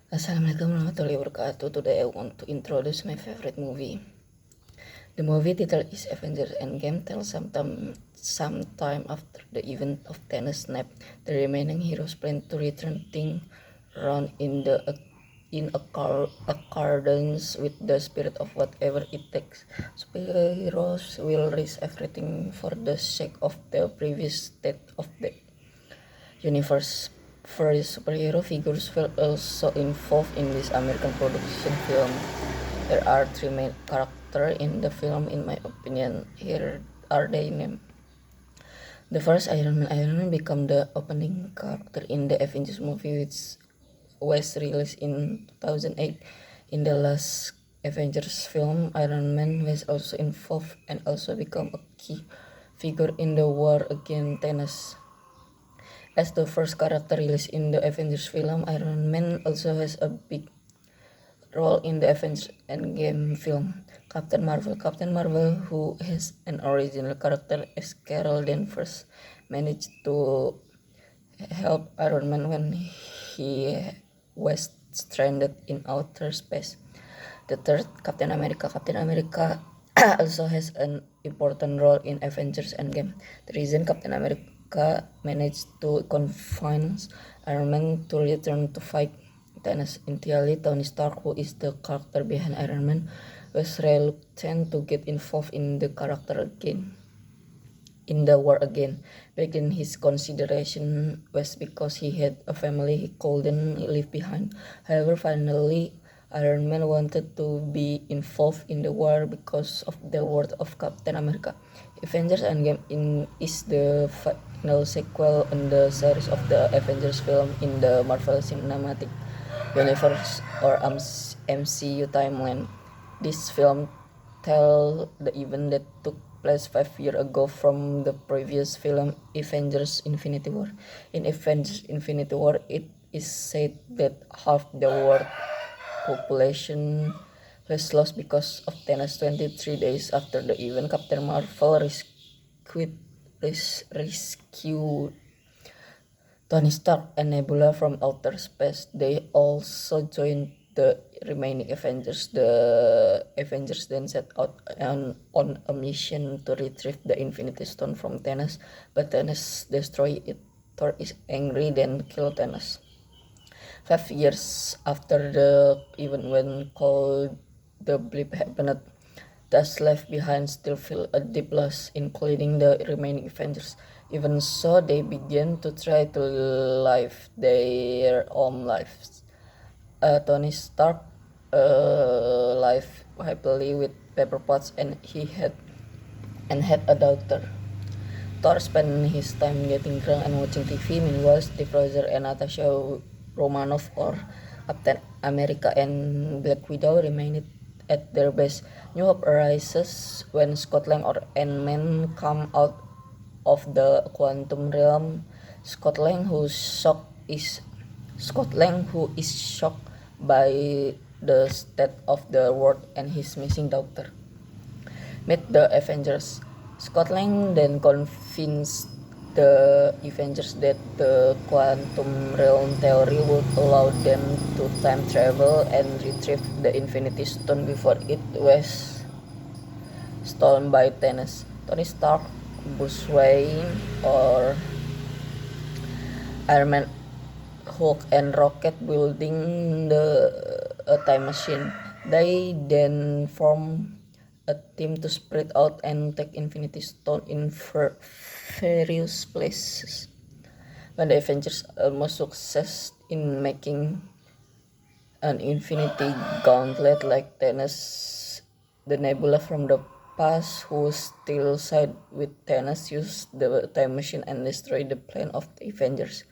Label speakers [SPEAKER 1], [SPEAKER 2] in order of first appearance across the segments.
[SPEAKER 1] Assalamualaikum warahmatullahi wabarakatuh. Today I want to introduce my favorite movie. The movie title is Avengers Endgame. Tells sometime after the event of Thanos' snap, the remaining heroes plan to return things around in accordance with the spirit of whatever it takes. Superheroes will risk everything for the sake of the previous state of the universe. First superhero figures were also involved in this American production film. There are three main characters in the film, in my opinion. Here are they named. The first Iron Man. Iron Man became the opening character in the Avengers movie, which was released in 2008. In the last Avengers film, Iron Man was also involved and also become a key figure in the war against Thanos. As the first character released in the Avengers film, Iron Man also has a big role in the Avengers Endgame film. Captain Marvel, who has an original character as Carol Danvers, managed to help Iron Man when he was stranded in outer space. The third, Captain America. Captain America also has an important role in Avengers Endgame. The reason Captain America managed to convince Iron Man to return to fight Thanos entirely, Tony Stark, who is the character behind Iron Man, was reluctant to get involved in the war again. Back then, his consideration was because he had a family he couldn't leave behind. However, finally, Iron Man wanted to be involved in the war because of the word of Captain America. Avengers Endgame is the final sequel in the series of the Avengers film in the Marvel Cinematic Universe or MCU timeline. This film tells the event that took place 5 years ago from the previous film Avengers Infinity War. In Avengers Infinity War, it is said that half the world population was lost because of Thanos. 23 days after the event, Captain Marvel rescued Tony Stark and Nebula from outer space. They also joined the remaining Avengers. The Avengers then set out on a mission to retrieve the Infinity Stone from Thanos, but Thanos destroyed it. Thor is angry, then killed Thanos. 5 years after the event when called the blip happened, those left behind still feel a deep loss, including the remaining Avengers. Even so, they began to try to live their own lives. Tony Stark lived happily with Pepper Potts and had a daughter. Thor spent his time getting drunk and watching TV. Meanwhile, Steve Rogers and Natasha Romanoff, or Captain America and Black Widow, remained at their base. New hope arises when Scott Lang or Ant-Man come out of the quantum realm. Scott Lang, who is shocked by the state of the world and his missing daughter, meet the Avengers. Scott Lang then convinced the Avengers that the quantum realm theory would allow them to time travel and retrieve the Infinity Stone before it was stolen by Thanos. Tony Stark, Bruce Wayne, or Iron Man, Hulk, and Rocket building a time machine. They then form a team to spread out and take Infinity Stone in various places. When the Avengers almost success in making an Infinity Gauntlet like Thanos, the Nebula from the past, who still side with Thanos, used the time machine and destroyed the plan of the Avengers.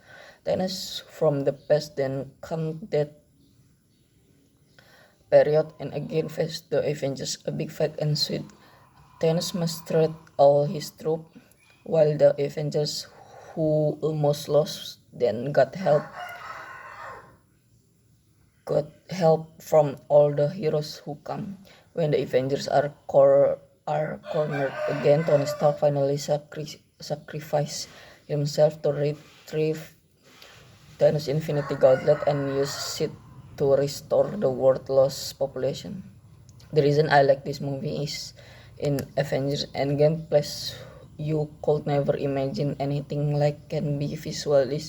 [SPEAKER 1] Thanos from the past then come that period and again faced the Avengers. A big fight ensued. Thanos mustered all his troops, while the Avengers, who almost lost, then got help from all the heroes who come. When the Avengers are cornered again, Tony Stark finally sacrificed himself to retrieve Thanos' Infinity Gauntlet and use it to restore the world's lost population. The reason I like this movie is in Avengers Endgame, plus you could never imagine anything like can be visually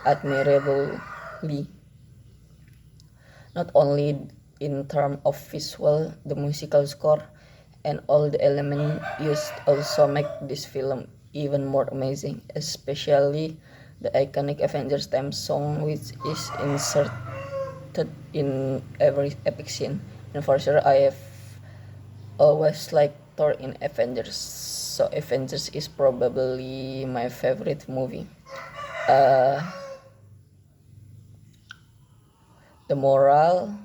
[SPEAKER 1] admirably. Not only in terms of visual, the musical score and all the elements used also make this film even more amazing, especially the iconic Avengers theme song, which is inserted in every epic scene. And for sure, I have always liked Thor in Avengers, so Avengers is probably my favorite movie. Uh, the moral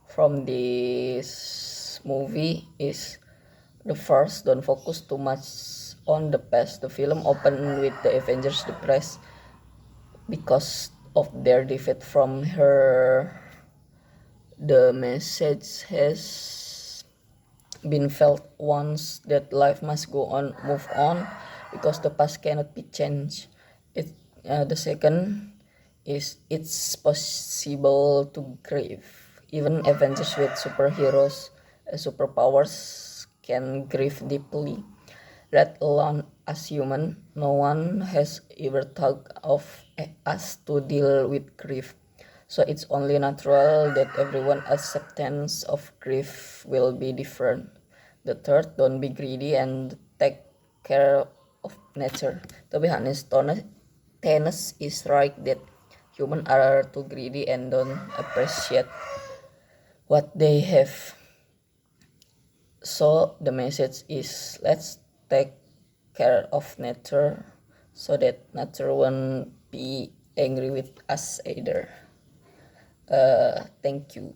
[SPEAKER 1] from this movie is the first, don't focus too much on the past. The film opened with the Avengers depressed because of their defeat from her. The message has been felt once that life must go on, move on, because the past cannot be changed. The second is it's possible to grieve. Even Avengers with superheroes, superpowers can grieve deeply. Let alone as human, no one has ever thought of us to deal with grief. So it's only natural that everyone's acceptance of grief will be different. The third, don't be greedy and take care of nature. To be honest, Thanos is right that humans are too greedy and don't appreciate what they have. So the message is let's take care of nature so that nature won't be angry with us either. Thank you.